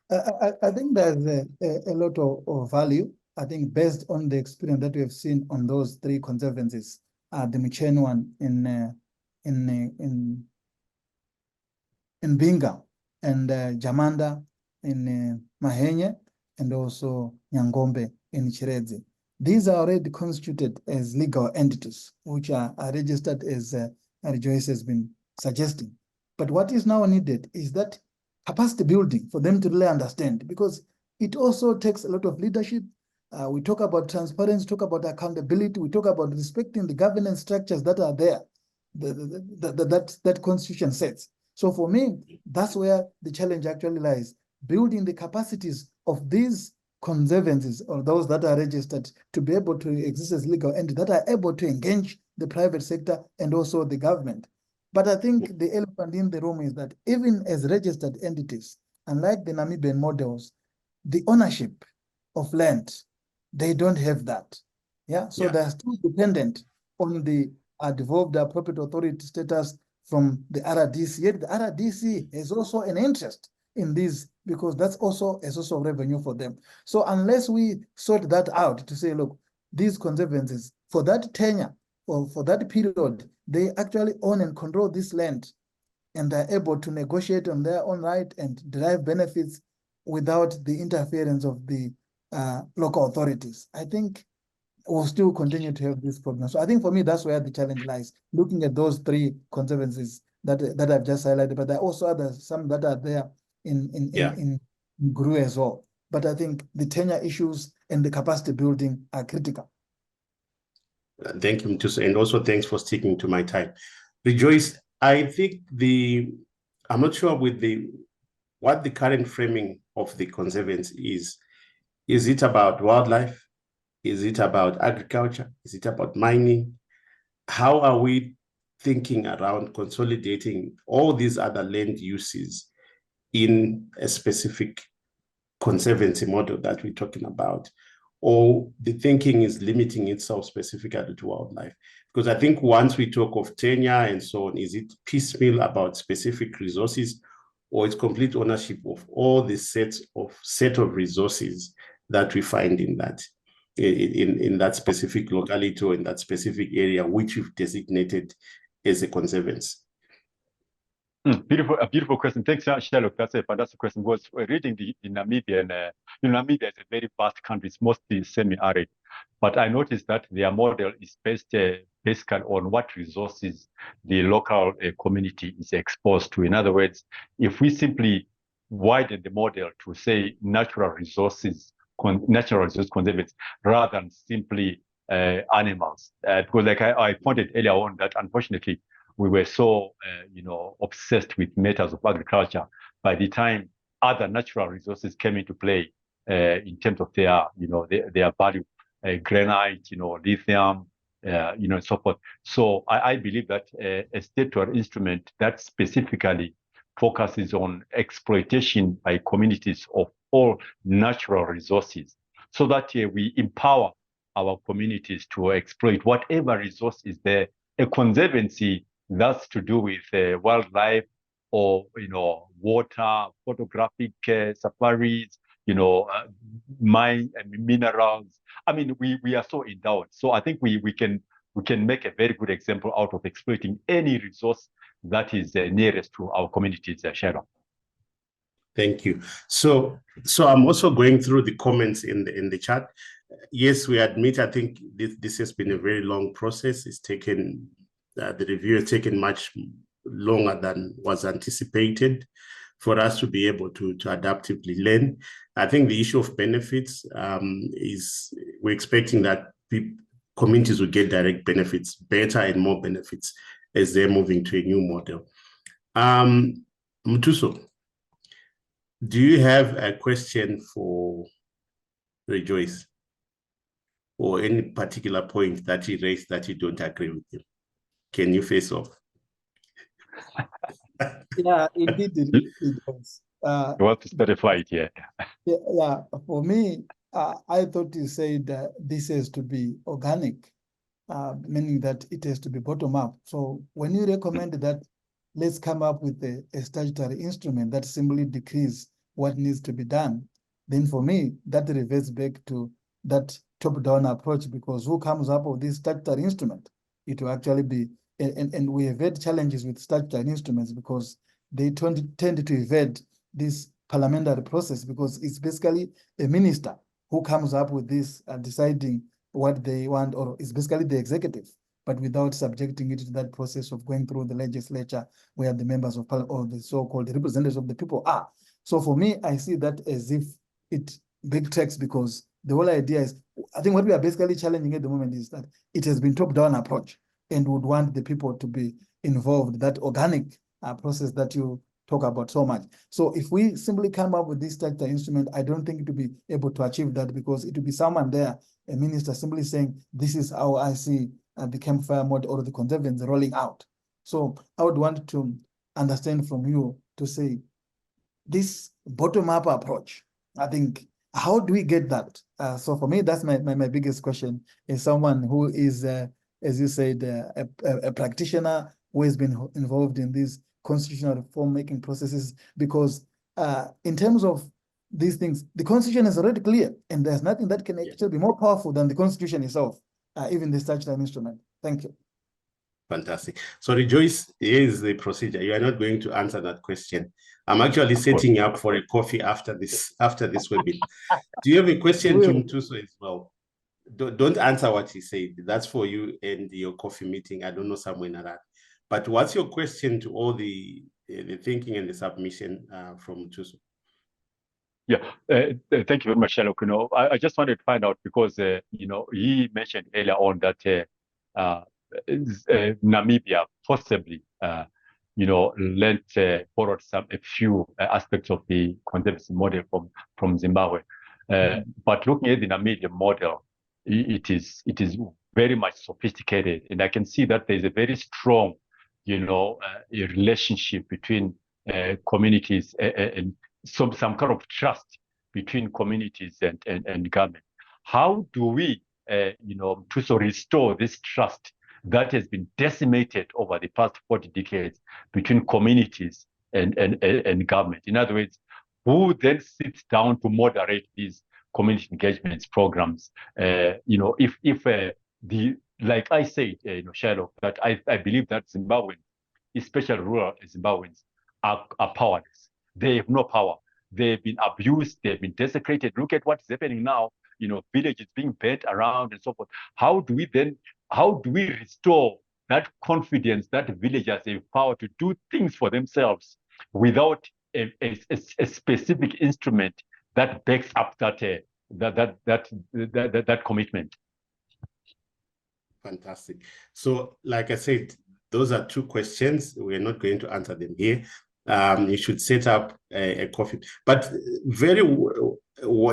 I think there's a lot of value. I think based on the experience that we have seen on those three conservancies, the Micheni one in Binga, and Jamanda in Mahenye, and also Nyangombe in Chiredzi. These are already constituted as legal entities, which are registered as Rejoice has been suggesting. But what is now needed is that capacity building for them to really understand, because it also takes a lot of leadership. We talk about transparency, talk about accountability, we talk about respecting the governance structures that are there, that constitution sets. So for me, that's where the challenge actually lies, building the capacities of these conservancies or those that are registered to be able to exist as legal entities that are able to engage the private sector and also the government. But I think the elephant in the room is that even as registered entities, unlike the Namibian models, the ownership of land, they don't have that. So they're still dependent on the devolved appropriate authority status from the RDC. Yet the RDC has also an interest in this, because that's also a source of revenue for them. So unless we sort that out to say, look, these conservancies, for that tenure or for that period, they actually own and control this land, and they're able to negotiate on their own right and derive benefits without the interference of the local authorities, I think we'll still continue to have this problem. So I think for me, that's where the challenge lies, looking at those three conservancies that I've just highlighted, but there are also some that are there in GRU as well. But I think the tenure issues and the capacity building are critical. Thank you, Mtuso, and also thanks for sticking to my time. Rejoice, I think I'm not sure with what the current framing of the conservancy is. Is it about wildlife? Is it about agriculture? Is it about mining? How are we thinking around consolidating all these other land uses in a specific conservancy model that we're talking about? Or the thinking is limiting itself specifically to wildlife? Because I think once we talk of tenure and so on, is it piecemeal about specific resources, or it's complete ownership of all the set of resources that we find in that specific locality or in that specific area which we've designated as a conservancy? A beautiful question. Thanks, Sherlock. That's a fantastic question. Was reading the Namibian, Namibia is a very vast country. It's mostly semi-arid, but I noticed that their model is based basically on what resources the local community is exposed to. In other words, if we simply widen the model to say natural resource conservancy rather than simply animals, because like I pointed earlier on that unfortunately we were so obsessed with matters of agriculture. By the time other natural resources came into play in terms of their value, granite, lithium, and so forth. So I believe that a statutory instrument that specifically focuses on exploitation by communities of all natural resources, so that we empower our communities to exploit whatever resource is there. A conservancy that's to do with wildlife or water, photographic safaris, mine and minerals. I mean, we are so endowed. So I think we can make a very good example out of exploiting any resource that is nearest to our communities, Sharon. Thank you. So I'm also going through the comments in the chat. Yes, we admit, I think this has been a very long process. It's taken, the review has taken much longer than was anticipated for us to be able to adaptively learn. I think the issue of benefits is we're expecting that communities will get direct benefits, better and more benefits as they're moving to a new model. Mtuso, do you have a question for Rejoice, or any particular point that he raised that you don't agree with him? Can you face off? Yeah, indeed it was. You want to certify it here? Yeah, for me, I thought you said this has to be organic, meaning that it has to be bottom up. So when you recommend that, let's come up with a statutory instrument that simply decrees what needs to be done, then for me, that reverts back to that top-down approach, because who comes up with this statutory instrument? It will actually be, and we have had challenges with statutory instruments because they tend to evade this parliamentary process, because it's basically a minister who comes up with this deciding what they want, or it's basically the executive, but without subjecting it to that process of going through the legislature where the members of parliament or the so-called representatives of the people are. So for me, I see that as if it backtracks, because the whole idea is, I think what we are basically challenging at the moment is that it has been top-down approach and would want the people to be involved, that organic process that you talk about so much. So if we simply come up with this statutory instrument, I don't think it will be able to achieve that, because it will be someone there, a minister, simply saying, this is how I see the campfire model or the conservancy rolling out. So I would want to understand from you to say, this bottom-up approach, I think, how do we get that? So for me, that's my biggest question, is someone who is, as you said, a practitioner who has been involved in these constitutional reform-making processes, because in terms of these things, the Constitution is already clear, and there's nothing that can actually be more powerful than the Constitution itself, even the statutory instrument. Thank you. Fantastic. So Rejoice, here is the procedure. You are not going to answer that question. I'm actually setting up for a coffee after this webinar. Do you have a question to Mtuso as well? Don't answer what he said. That's for you and your coffee meeting. I don't know, somewhere in that. But what's your question to all the thinking and the submission from Mtuso? Yeah, thank you very much, Sherlock. I just wanted to find out, because he mentioned earlier on that Namibia possibly borrowed a few aspects of the conservancy model from Zimbabwe. But looking at the Namibian model, it is very much sophisticated, and I can see that there's a very strong a relationship between communities and some kind of trust between communities and government. How do we to restore this trust that has been decimated over the past 40 decades between communities and government? In other words, who then sits down to moderate these community engagements programs? Like I said, Sherlock, that I believe that Zimbabweans, especially rural Zimbabweans, are powerless. They have no power. They've been abused. They've been desecrated. Look at what's happening now. Villages being burnt around and so forth. How do we restore that confidence that villagers have power to do things for themselves without a specific instrument that backs up that commitment? Fantastic. So, like I said, those are two questions. We're not going to answer them here. You should set up a coffee. But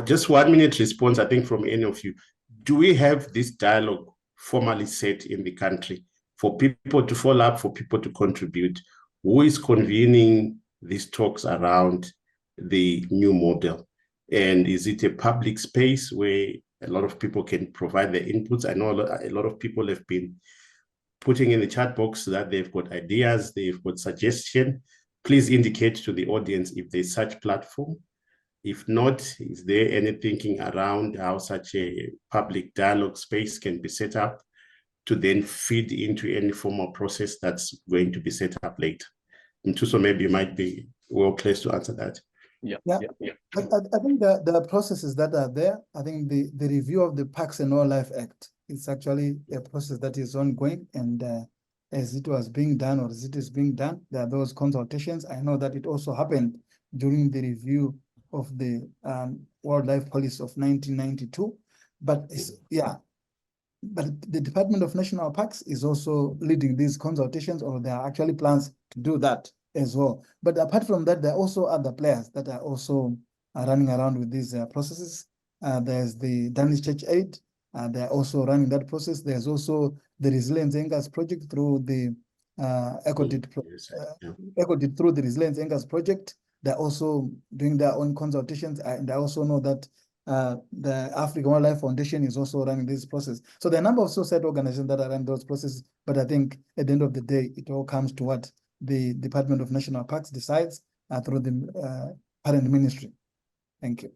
just 1 minute response, I think, from any of you. Do we have this dialogue formally set in the country for people to follow up, for people to contribute? Who is convening these talks around the new model? And is it a public space where a lot of people can provide their inputs? I know a lot of people have been putting in the chat box that they've got ideas, they've got suggestions. Please indicate to the audience if there's such platform. If not, is there any thinking around how such a public dialogue space can be set up to then feed into any formal process that's going to be set up later? Mtuso, maybe you might be well placed to answer that. Yeah. I think the processes that are there, I think the review of the Parks and Wildlife Act is actually a process that is ongoing, and as it was being done, or as it is being done, there are those consultations. I know that it also happened during the review of the wildlife policy of 1992. But but the Department of National Parks is also leading these consultations, or there are actually plans to do that as well. But apart from that, there are also other players that are also running around with these processes. There's the Danish Church Aid. They're also running that process. There's also the Resilience Anchors project through the EcoDit through the Resilience Anchors project. They're also doing their own consultations. And I also know that the African Wildlife Foundation is also running this process. So there are a number of society organizations that are running those processes, but I think at the end of the day, it all comes to what the Department of National Parks decides through the parent ministry. Thank you.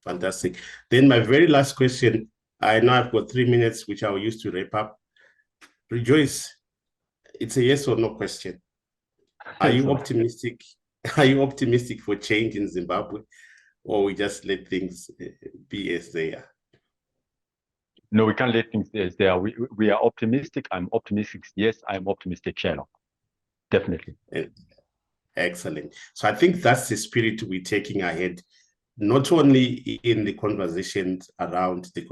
Fantastic. Then my very last question, I know I've got 3 minutes, which I will use to wrap up. Rejoice, it's a yes or no question. Are you optimistic? Are you optimistic for change in Zimbabwe, or we just let things be as they are? No, we can't let things as they are. We are optimistic. I'm optimistic. Yes, I'm optimistic, Sherlock. Definitely. Excellent. So I think that's the spirit we're taking ahead, not only in the conversations around the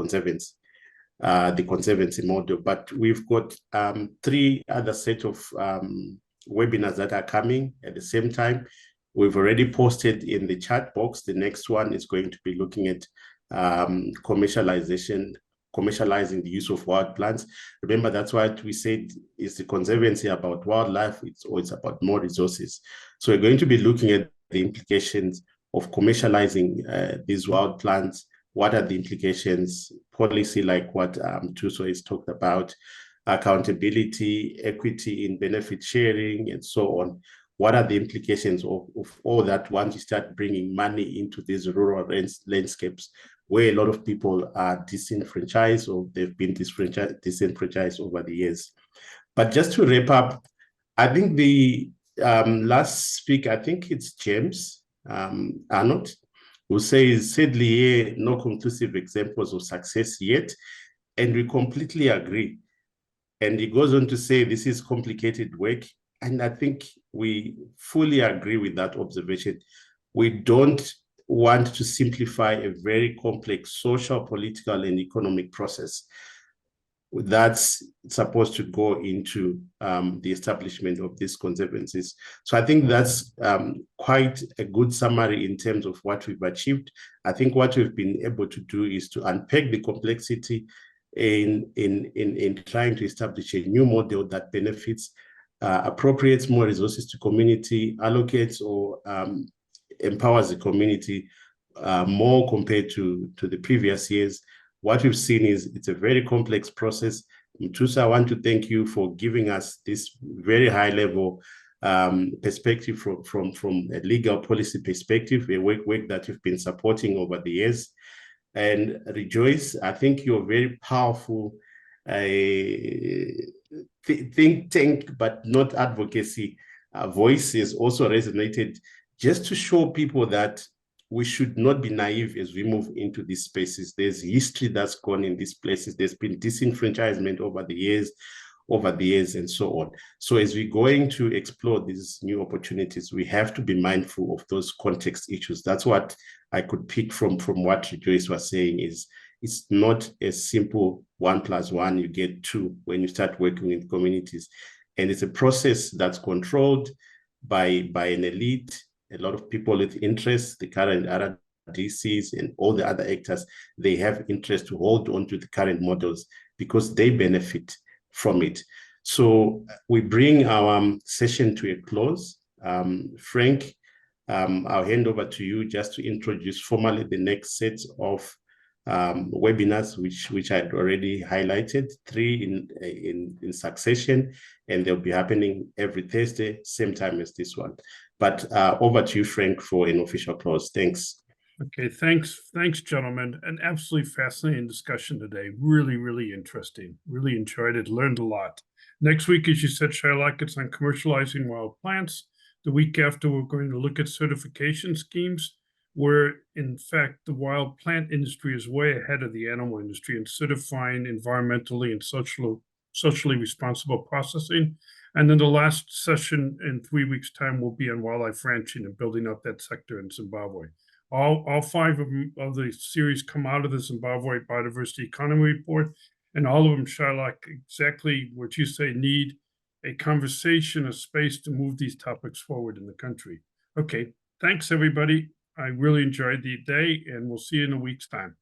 conservancy model, but we've got 3 other set of webinars that are coming at the same time. We've already posted in the chat box. The next one is going to be looking at commercializing the use of wild plants. Remember, that's what we said is the conservancy about wildlife, it's about more resources. So we're going to be looking at the implications of commercializing these wild plants. What are the implications, policy like what Thuso has talked about, accountability, equity in benefit sharing, and so on. What are the implications of all that once you start bringing money into these rural landscapes where a lot of people are disenfranchised, or they've been disenfranchised over the years? But just to wrap up, I think the last speaker, I think it's James Arnott, who says, sadly, no conclusive examples of success yet, and we completely agree. And he goes on to say this is complicated work, and I think we fully agree with that observation. We don't want to simplify a very complex social, political, and economic process that's supposed to go into the establishment of these conservancies. So I think that's quite a good summary in terms of what we've achieved. I think what we've been able to do is to unpack the complexity in trying to establish a new model that benefits, appropriates more resources to community, allocates or empowers the community more compared to the previous years. What we've seen is it's a very complex process. Thuso, I want to thank you for giving us this very high level perspective from a legal policy perspective, a work that you've been supporting over the years. And Rejoice, I think you're very powerful think tank, but not advocacy voice has also resonated, just to show people that we should not be naive as we move into these spaces. There's history that's gone in these places. There's been disenfranchisement over the years, and so on. So as we're going to explore these new opportunities, we have to be mindful of those context issues. That's what I could pick from what Rejoice was saying, is it's not as simple 1 + 1, you get 2 when you start working with communities. And it's a process that's controlled by an elite, a lot of people with interest, the current RDCs and all the other actors, they have interest to hold on to the current models because they benefit from it. So we bring our session to a close. Frank, I'll hand over to you just to introduce formally the next set of webinars, which I'd already highlighted, 3 in succession, and they'll be happening every Thursday, same time as this one. But over to you, Frank, for an official close. Thanks. Okay, thanks, gentlemen. An absolutely fascinating discussion today. Really, really interesting. Really enjoyed it, learned a lot. Next week, as you said, Shylock, it's on commercializing wild plants. The week after, we're going to look at certification schemes, where, in fact, the wild plant industry is way ahead of the animal industry in certifying environmentally and socially responsible processing. And then the last session in 3 weeks' time will be on wildlife ranching and building up that sector in Zimbabwe. All 5 of the series come out of the Zimbabwe Biodiversity Economy report. And all of them, Shylock, exactly what you say, need a conversation, a space to move these topics forward in the country. Okay, thanks everybody. I really enjoyed the day, and we'll see you in a week's time.